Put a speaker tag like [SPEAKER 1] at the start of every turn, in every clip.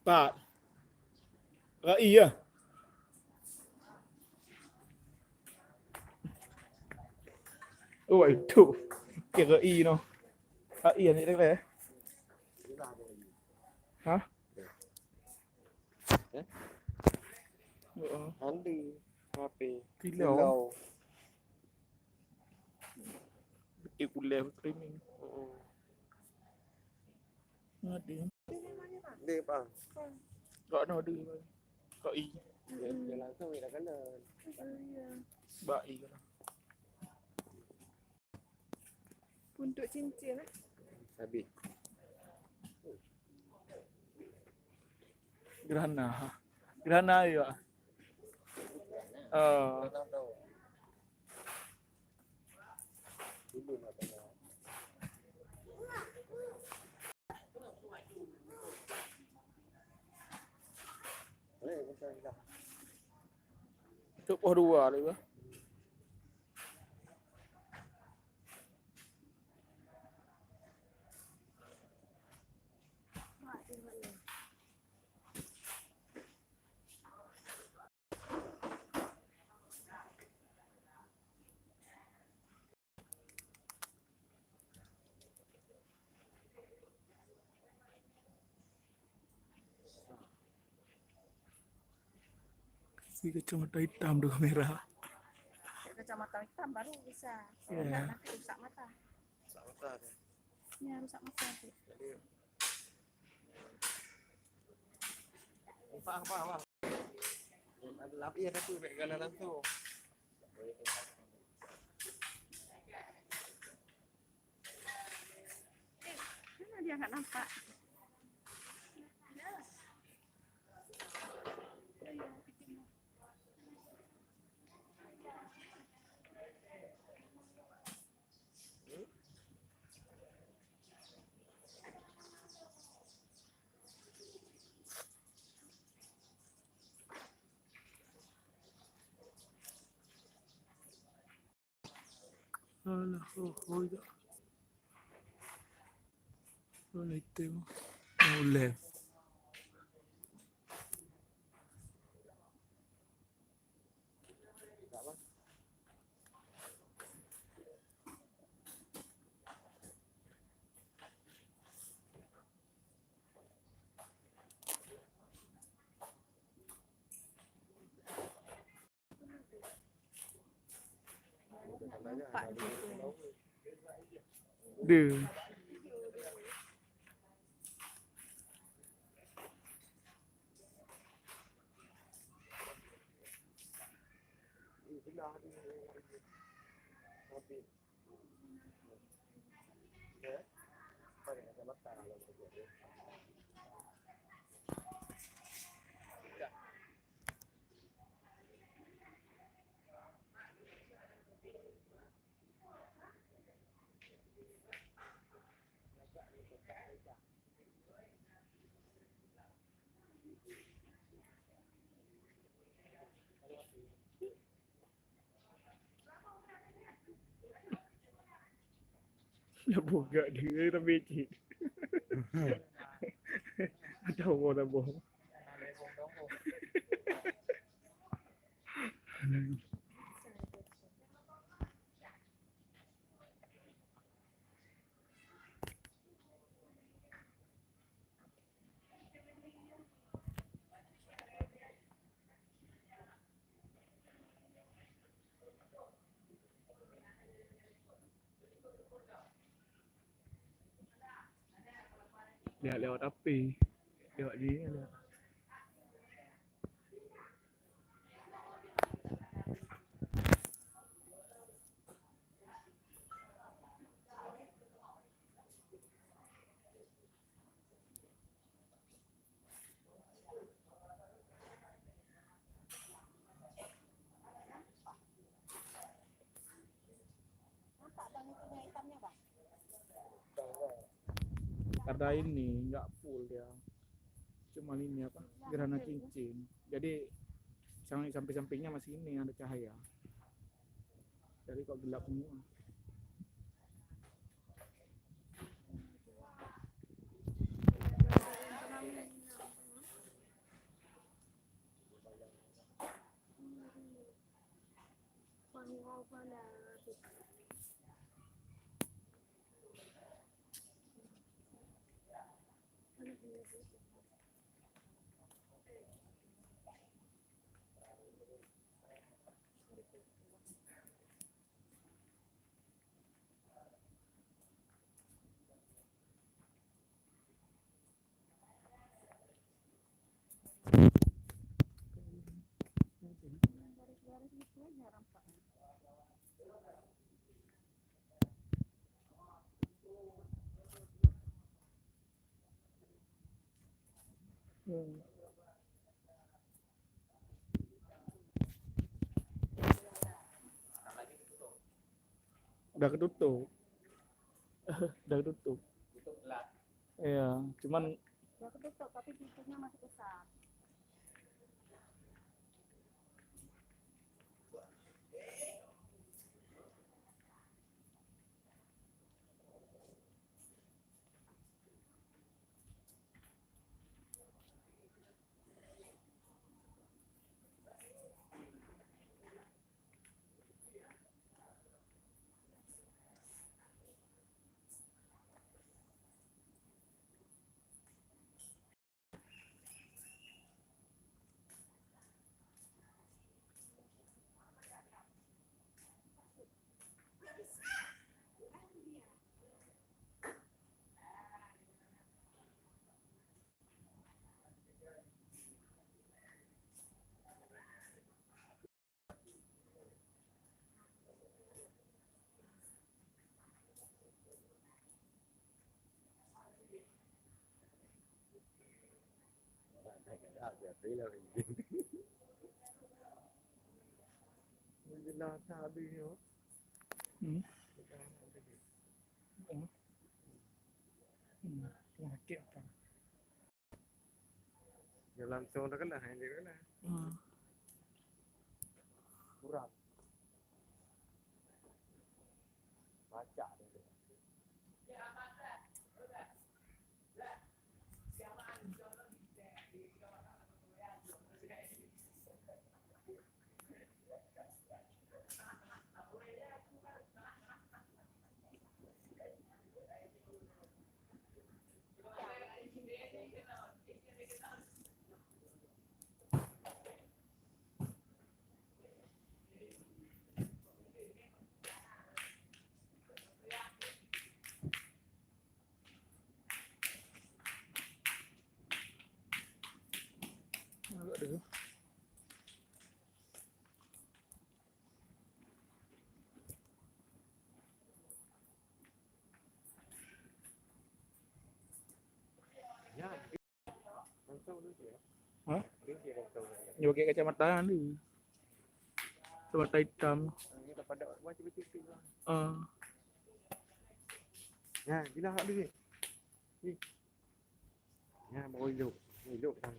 [SPEAKER 1] Tak. Rai lah. Oh, itu. Kira Rai no. Rai ni dah. Ha?
[SPEAKER 2] Andi. Apa?
[SPEAKER 1] Kilau. Betul kuliah streaming. Ada.
[SPEAKER 2] Dia bang.
[SPEAKER 1] Tak ada. Rai.
[SPEAKER 2] Dia langsung dia dah kena.
[SPEAKER 1] Baik lah.
[SPEAKER 3] Untuk cincin lah.
[SPEAKER 2] Habis.
[SPEAKER 1] Gerhana. Gerhana ya.
[SPEAKER 2] Dulu nak tengok. Boleh kita dah.
[SPEAKER 1] Cukup dua lagi. Si kacamata hitam dengan merah.
[SPEAKER 3] Kacamata hitam baru bisa.
[SPEAKER 1] Ya.
[SPEAKER 3] Nanti rusak mata.
[SPEAKER 2] Tak mata dia.
[SPEAKER 3] Ya, rusak mata.
[SPEAKER 2] Jadi Faham. Ada lapis ada tu kat dalam tu.
[SPEAKER 3] Mana dia enggak nampak?
[SPEAKER 1] Alah, ya. Boleh tengok. Boleh.
[SPEAKER 2] Tak apa.
[SPEAKER 3] Nampak di situ.
[SPEAKER 1] Dia.
[SPEAKER 2] Belah dia. Habis. Ya. Pada kacamata lah.
[SPEAKER 1] Nak buka dia dah becik. Ada orang dah bohong. Lihat lewat api. Lewat dia lihat.
[SPEAKER 3] Nampak bang itu yang hitamnya bang?
[SPEAKER 1] Karena ini enggak full dia. Cuma ini apa? Gerhana cincin. Jadi samping-sampingnya masih ini ada cahaya. Jadi kok gelap semua.
[SPEAKER 3] Garis-garis gitu jarang pak.
[SPEAKER 1] Hmm. Udah ketutup. Udah ketutup.
[SPEAKER 2] Tutup gelap.
[SPEAKER 1] Iya, cuman
[SPEAKER 3] Ya ketutup tapi pintunya masih besar.
[SPEAKER 2] Đấy là mình là sao đi nữa.
[SPEAKER 1] hmm. Sakit apa?
[SPEAKER 2] Ya langsung dah kena dia kena. Kurang. Baca dia.
[SPEAKER 1] Agak dulu.
[SPEAKER 2] Ya. Langsung dulu ya.
[SPEAKER 1] Hah?
[SPEAKER 2] Dia langsung.
[SPEAKER 1] Ya pakai kacamata ni. Kacamata hitam.
[SPEAKER 2] Ini dah pada macam betul lah. Ya, bila hak dia. Ni. Ya, baru hidup. Hidup kan.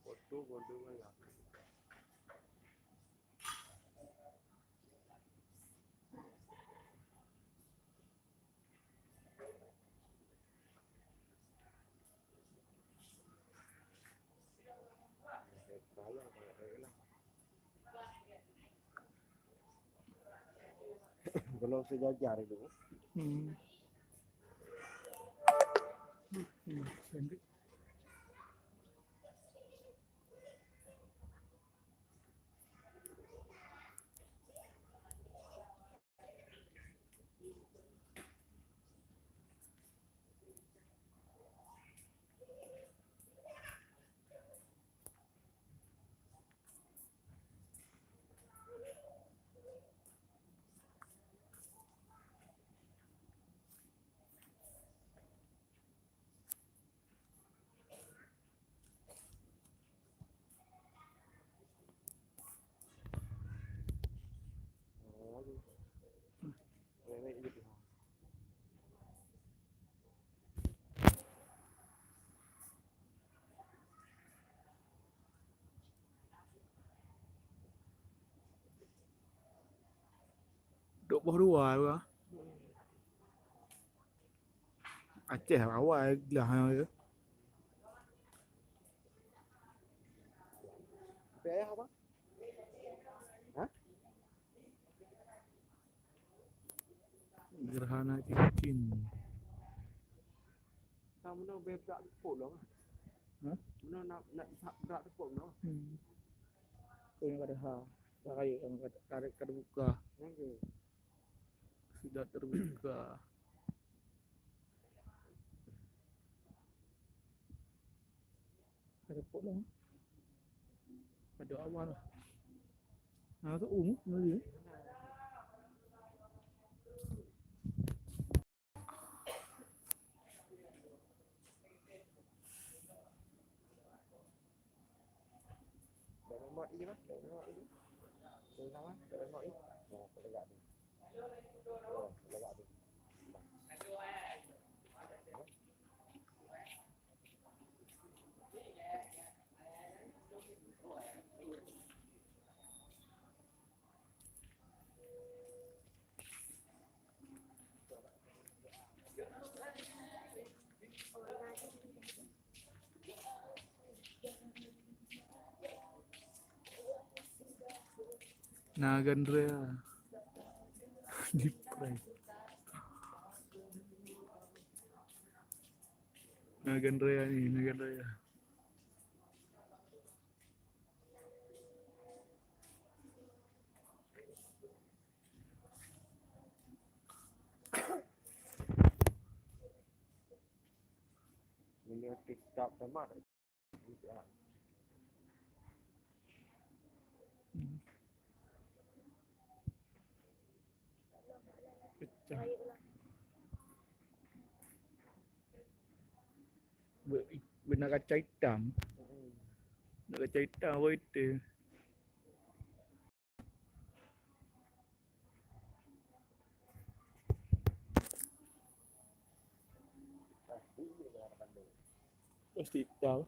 [SPEAKER 2] Foto lah. Belum sejajar itu.
[SPEAKER 1] Pendek. duduk bawah luar tu lah. Aceh awal lah dia.
[SPEAKER 2] Tapi ayah apa? Ha?
[SPEAKER 1] Gerhana cincin.
[SPEAKER 2] Kamu nak berak tepuk lah.
[SPEAKER 1] Ha?
[SPEAKER 2] Nak berak tepuk lah.
[SPEAKER 1] Tu yang ada ha. Dah raya kan tarik terbuka.
[SPEAKER 2] Okey.
[SPEAKER 1] Sudah terbuka. Ada pot lah. Ada awan lah. Ha tu lagi.
[SPEAKER 2] Dah remote ni kan? Dah remote ni. Dah sama? Dah remote ni. Oh, pelegak ni. Oh, pelegak ni.
[SPEAKER 1] Nagandrea. Deep fried. Nagandrea ni, Nagandrea.
[SPEAKER 2] Bila TikTok sama.
[SPEAKER 1] Pecah. Benar kaca hitam. Nak kaca hitam apa itu? Pasti hitam.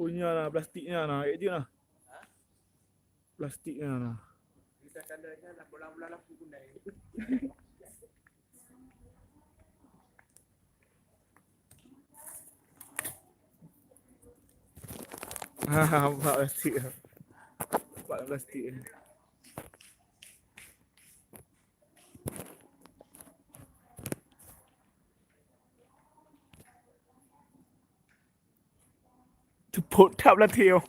[SPEAKER 1] Punya lah plastiknya lah. Ayat dia lah. Plastiknya lah.
[SPEAKER 2] Kita kalanya lah bola-bola lampu kuning.
[SPEAKER 1] Nampak plastik lah. Nampak plastik ni. Tepuk tak lah Tio.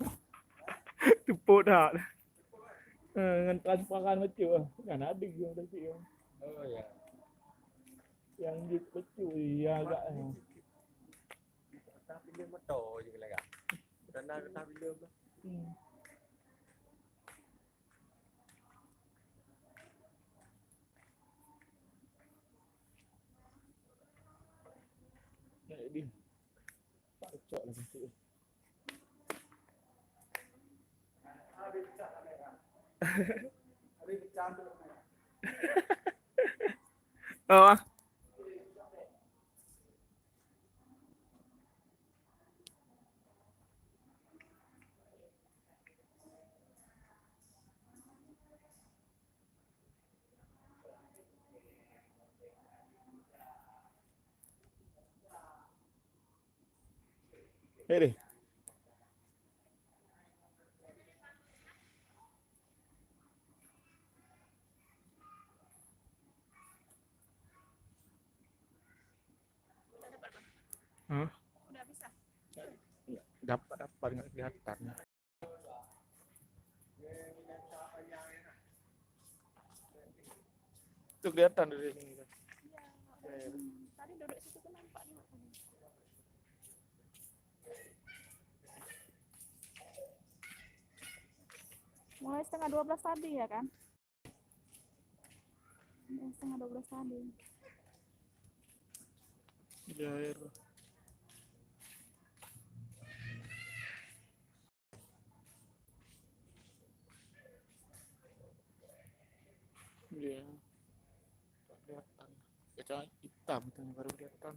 [SPEAKER 1] Tepuk tak. Dengan transparan macam lah. Kan ada yang plastik yang.
[SPEAKER 2] Oh ya.
[SPEAKER 1] Yang dia kecil yang agak.
[SPEAKER 2] Tak pilih motor je lah kan. Tak pilih apa.
[SPEAKER 1] Nak dia. Tak cocok lah plastik.
[SPEAKER 2] Habis pecah lah merah. Habis pecah tu merah.
[SPEAKER 1] Oh ah. Hei. Hah?
[SPEAKER 3] Udah bisa.
[SPEAKER 1] Dapat nggak kelihatan. Itu kelihatan dari sini kan.
[SPEAKER 3] Iya. Tadi duduk situ kan nampak nih. Mulai setengah 12 tadi ya kan? Yang setengah 12 tadi.
[SPEAKER 1] Di air. Iya. Tak kelihatan. Kecuali hitam itu yang baru kelihatan.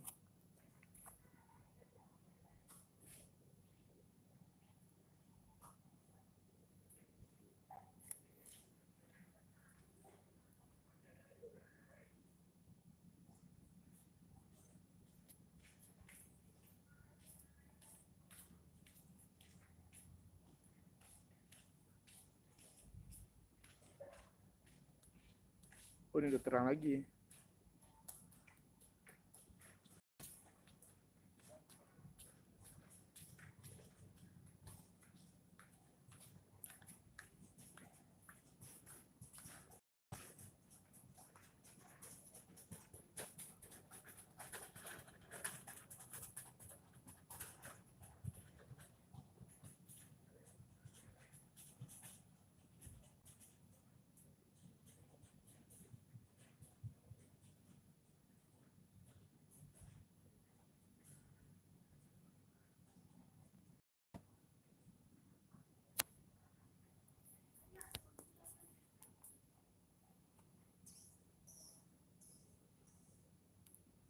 [SPEAKER 1] Oh, ini udah terang lagi.